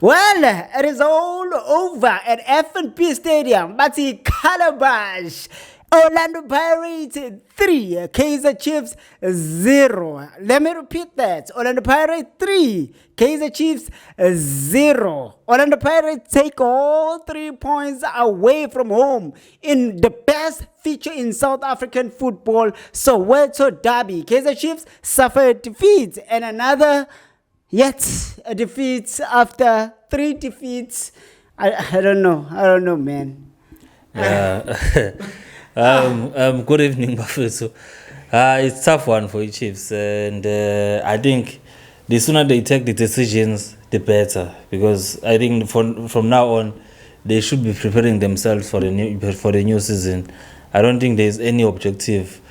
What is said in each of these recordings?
Well, it is all over at F&P Stadium. Bati Calabash. Orlando Pirates 3, Kaizer Chiefs 0. Let me repeat that. Orlando Pirates 3, Kaizer Chiefs 0. Orlando Pirates take all 3 points away from home in the best feature in South African football, Soweto Derby. Kaizer Chiefs suffered defeat and another yet a defeat after 3 defeats. I don't know, man. Good evening, Bafethu. It's a tough one for the Chiefs, and I think the sooner they take the decisions, the better. Because I think from now on, they should be preparing themselves for the new season. I don't think there's any objective,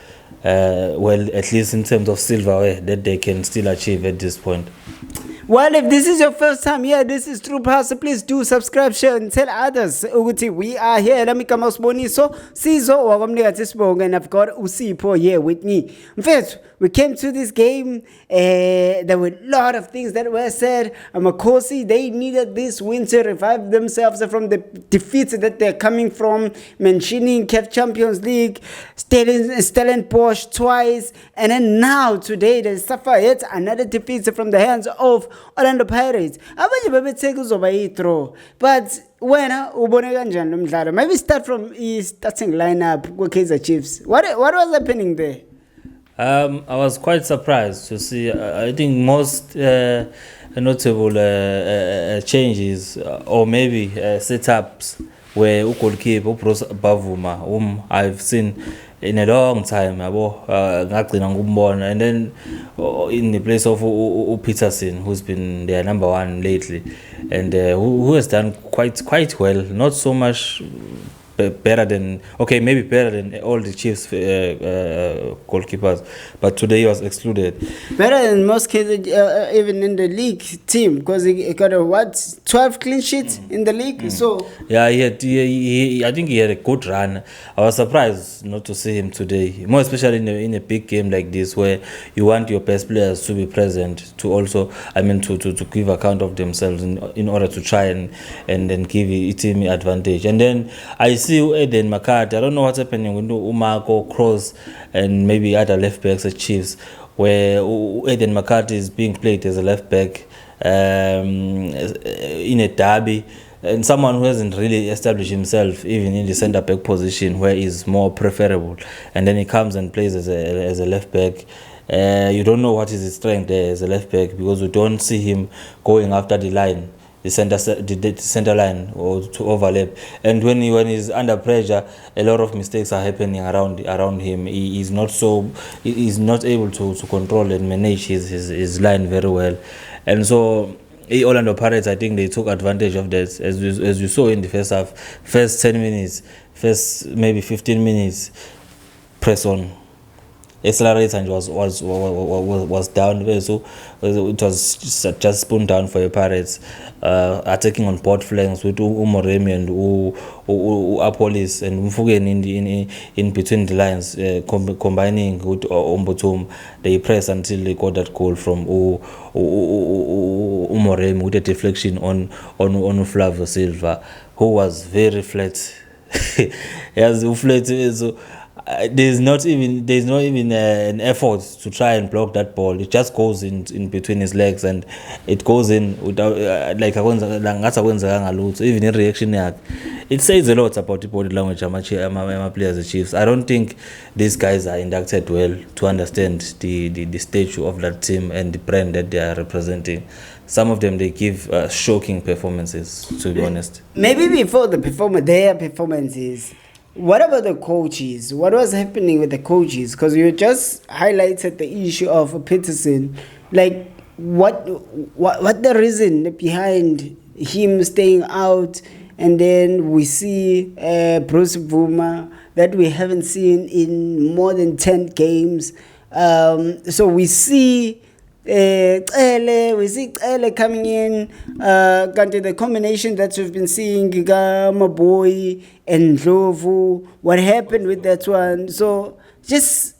at least in terms of silverware, that they can still achieve at this point. Well, if this is your first time here, this is True Pastor. Please do subscribe, share, and tell others. We are here. Let me come out Sizo Wagomnega, and I've got Usipo here with me. In fact, we came to this game. There were a lot of things that were said. Makosi, they needed this win to revive themselves from the defeats that they're coming from. Mentioning CAF Champions League, Stellenbosch twice, and then now today they suffer yet another defeat from the hands of Orlando Pirates. Abanye babetheka uzoba yi-draw, but wena ubone kanjani lo mdlalo? Maybe start from starting lineup kwe-Kaizer Chiefs. What was happening there? I was quite surprised to see. I think most notable changes or maybe setups where goalkeeper Bruce Bavuma, whom I've seen in a long time, and then in the place of Peterson, who's been their number one lately, and who has done quite well. Not so much better than all the Chiefs goalkeepers, but today he was excluded. Better than most cases, even in the league team, because he got 12 clean sheets in the league. So yeah, I think he had a good run. I was surprised not to see him today, more especially in a big game like this, where you want your best players to be present, to also, to give account of themselves in order to try and then give a team advantage. And then I see Eden McCarthy. I don't know what's happening with Umarko, Kroos, and maybe other left backs at Chiefs, where Eden McCarthy is being played as a left back in a derby, and someone who hasn't really established himself even in the centre back position, where he's more preferable, and then he comes and plays as a left back. You don't know what is his strength there as a left back, because we don't see him going after the line, the center line, or to overlap. And when he's under pressure, a lot of mistakes are happening around him. He is not able to control and manage his line very well. And so Orlando Pirates, I think they took advantage of that, as you saw in the first half, first 10 minutes, first maybe 15 minutes, press on, accelerate, and was down, so it was just spoon down for the Pirates, attacking on both flanks with Umoremi and Apolis and Mfugen in between the lines, combining with Ombotum. They pressed until they got that goal from Umoremi with a deflection on Flavio Silva, who was very flat. Yes, flat. So there's not even an effort to try and block that ball. It just goes in between his legs, and it goes in without even in reaction. It says a lot about the body language of players at Chiefs. I don't think these guys are inducted well to understand the stature of that team and the brand that they are representing. Some of them, they give shocking performances, to be honest. Maybe before their performances, what about the coaches? What was happening with the coaches? Because you just highlighted the issue of Peterson. Like, what the reason behind him staying out? And then we see Bruce Bavuma that we haven't seen in more than 10 games. So we see Cele coming in, the combination that we've been seeing, Maboy and Ndlovu, what happened with that one? So just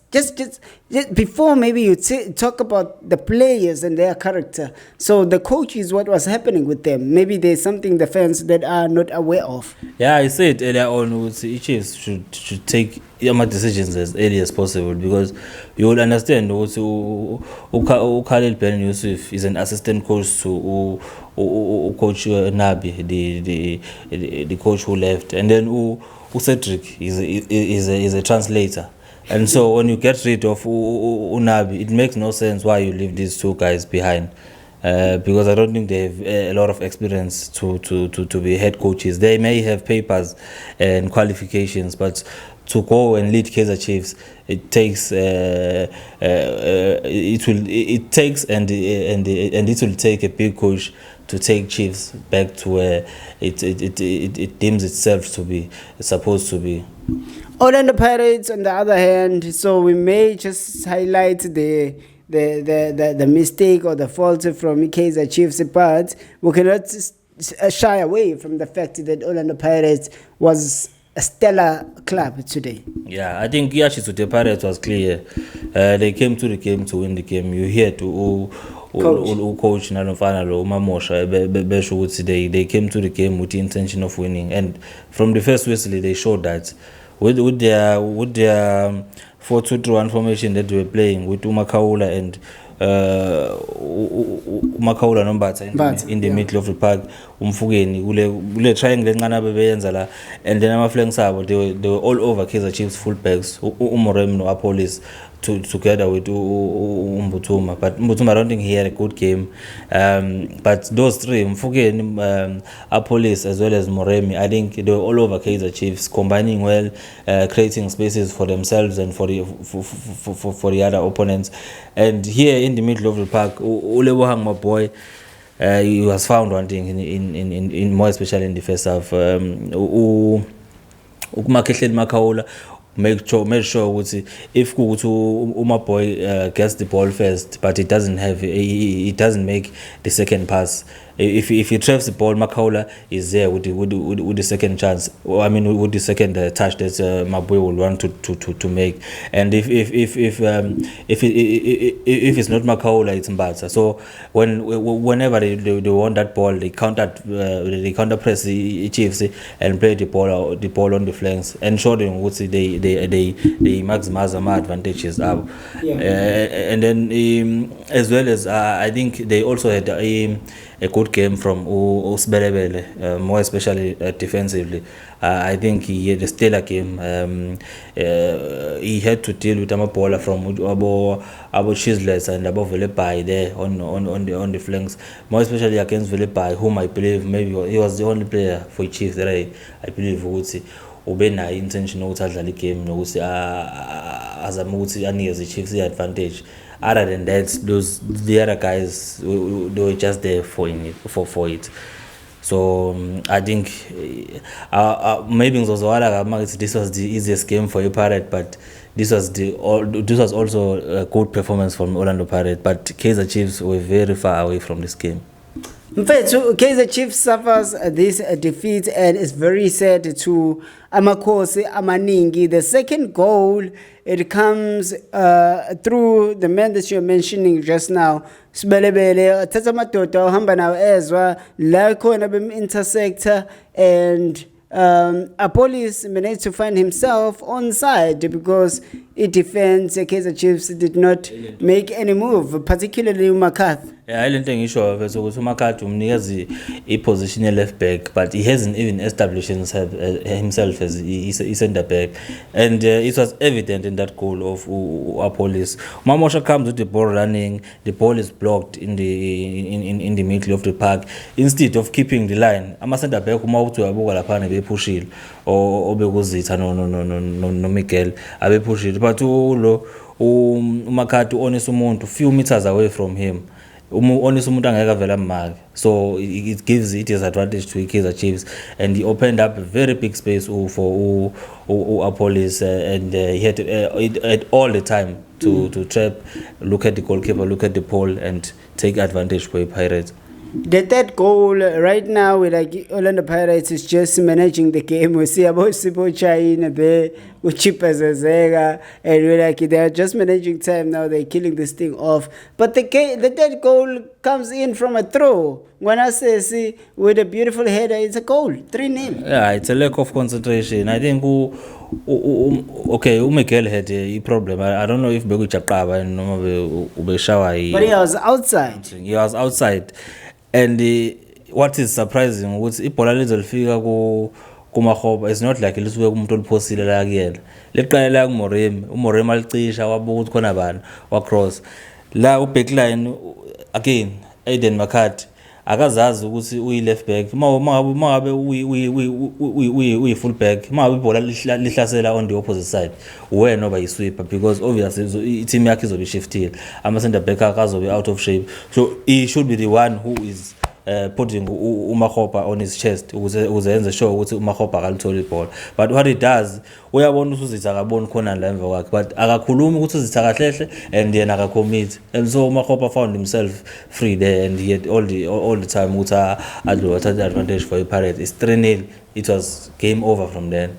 just before maybe you talk about the players and their character. So the coaches, what was happening with them? Maybe there's something the fans that are not aware of. Yeah, I said earlier on, Chiefs should take my decisions as early as possible, because you will understand also Khalil Ben Yusuf is an assistant coach to coach Nabi, the coach who left, and then Cedric is a translator. And so when you get rid of Unabi, it makes no sense why you leave these two guys behind. Because I don't think they have a lot of experience to be head coaches. They may have papers and qualifications, but to go and lead Kaizer Chiefs, it takes it will take a big coach to take Chiefs back to where it deems itself to be supposed to be. Orlando Pirates, on the other hand, so we may just highlight the mistake or the fault from Kaizer Chiefs, but we cannot shy away from the fact that Orlando Pirates was a stellar club today. Yeah, I think actually to the Pirates was clear. They came to the game to win the game. You hear to coach Nalofana Mamosha besho ukuthi they came to the game with the intention of winning, and from the first whistle they showed that with their 4-2-3-1 formation that they were playing with Umakaula and Umakaula Nombatha in the middle of the park, Umfugeni ule triangle encane bebeyenza la, and then ama-flanks abo they were all over Kaizer Chiefs fullbacks, Umorem no Apolis together with Mbutuma. But Mbutuma, I don't think he had a good game. But those three, Mfugeni, Apolis as well as Moremi, I think they were all over Kaizer Chiefs, combining well, creating spaces for themselves and for the other opponents. And here in the middle of the park, Ulebohang, my boy, he was found wanting in more especially in the first half. Ukumakehleli Makaula make sure if my boy gets the ball first, but he doesn't make the second pass. If he traps the ball, Makaula is there with the second chance. I mean, with the second touch that my boy will want to make. And if it's not Makaula, it's Mbatha. So whenever they want that ball, they counter press the Chiefs and play the ball on the flanks, and show them what they maximize my advantages. Yeah. And then as well as I think they also had a good game from Usbelebele, more especially defensively. I think he had a stellar game. He had to deal with Amapola from Abo Chislets and Abo Velepai there on the flanks, more especially against Velepai, whom I believe maybe he was the only player for Chiefs that I believe would see ubena intention ukuthatha le game nokuthi azama ukuthi anikeze Chiefs the advantage. Other than that, the other guys they were just there for it. So I think maybe this was the easiest game for a Pirate, but this was also a good performance from Orlando Pirates. But Kaizer Chiefs were very far away from this game. Mfethu, Kaizer Chiefs suffers this defeat and is very sad to Amakhosi Amaningi. The second goal, it comes through the man that you're mentioning just now, Sibelebele, Tata Matoto, uhamba nawo ezwa la khona bem-intersector, and Apolis managed to find himself on side because it defends Kaizer Chiefs did not make any move, particularly McCarthy. Yeah, I don't think sure ukuthi McCarthy umnikeza i-position left back, but he hasn't even established himself as a center back, and it was evident in that goal of Apolis. Mamosha comes with the ball running, the ball is blocked in the middle of the park. Instead of keeping the line, ama-center back uma uthi uyabuka laphana bepushile or bekuzitha no Miguel abepushile, but uMcCarthy honest umuntu few meters away from him. Honest umuntu angeke vela mark, so it gives it his advantage to Kaizer Chiefs, and he opened up a very big space for Apolis, and he had all the time to trap, look at the goalkeeper, look at the pole, and take advantage for Pirates. The third goal right now with like Orlando Pirates is just managing the game. We see about Sipo China there, Uchipazazega, and we're like they're just managing time now. They're killing this thing off. But the third goal comes in from a throw. When I say with a beautiful header, it's a goal, 3-0. Yeah, it's a lack of concentration. I think okay, Miguel had a problem. I don't know if Begu Chakaba and Ubeshawa. But he was outside. He was outside. And what is surprising was ibola lizolifika kumakhoba it's not like lisuke kumuntu oliphosile la kuyena liqale la kuMorem uMorem alicisha wabuka ukuthi khona bani wa cross la ubackline again Aiden McCarthy akazazi ukuthi uyi left back mangabe uyi full back mangabe ibola lihlasela on the opposite side wena oba yisweeper because obviously team yakhe izobe shiftile ama center back akazobe out of shape so he should be the one who is putting uMakhopa on his chest ukuze enze sure ukuthi uMakhopa akalitholi ibhola but what he does uyabona usuzitha akaboni khona la emva kwakhe but akakhuluma ukuthi uzitha kahlehle and yena akacommit and so uMakhopa found himself free there and he had all the time ukuthi athathe advantage for iPirates. It's 3-0. It was game over from then.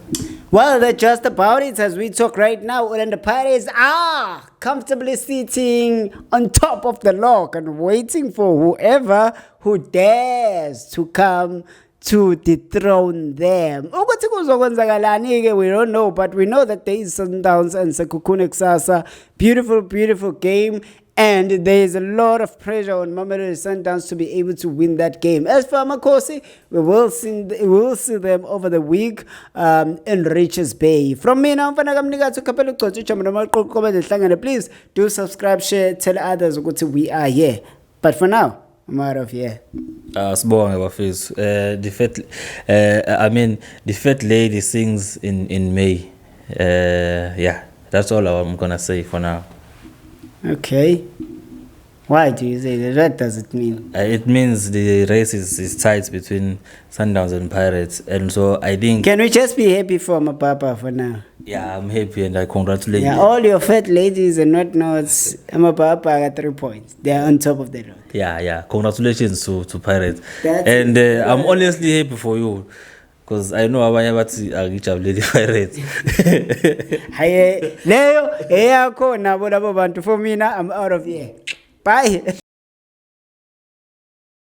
Well, that's just about it as we talk right now. Orlando Pirates are comfortably sitting on top of the log and waiting for whoever who dares to come to dethrone them. Ukuthi kuzokwenzakalani-ke we don't know, but we know that there is Sundowns and Sekhukhune kusasa. Beautiful game. And there is a lot of pressure on Mamelodi Sundowns to be able to win that game. As for Amakosi, we will see them over the week in Richards Bay. From me now, please do subscribe, share, tell others we are here. But for now, I'm out of here. Sibonge bafethu. The fat lady sings in May. Yeah, that's all I'm gonna say for now. Okay. Why do you say that? What does it mean? It means the race is tight between Sundowns and Pirates, and so I think. Can we just be happy for my papa for now? Yeah, I'm happy and I congratulate. Yeah, all your fat ladies and whatnots. My papa got 3 points. They are on top of the road. Yeah. Congratulations to Pirates. And I'm honestly happy for you. Because I know abanye bathi akijabuleli Pirates. Haye leyo eyakho nabo labo bantu for mina I'm out of here. Bye.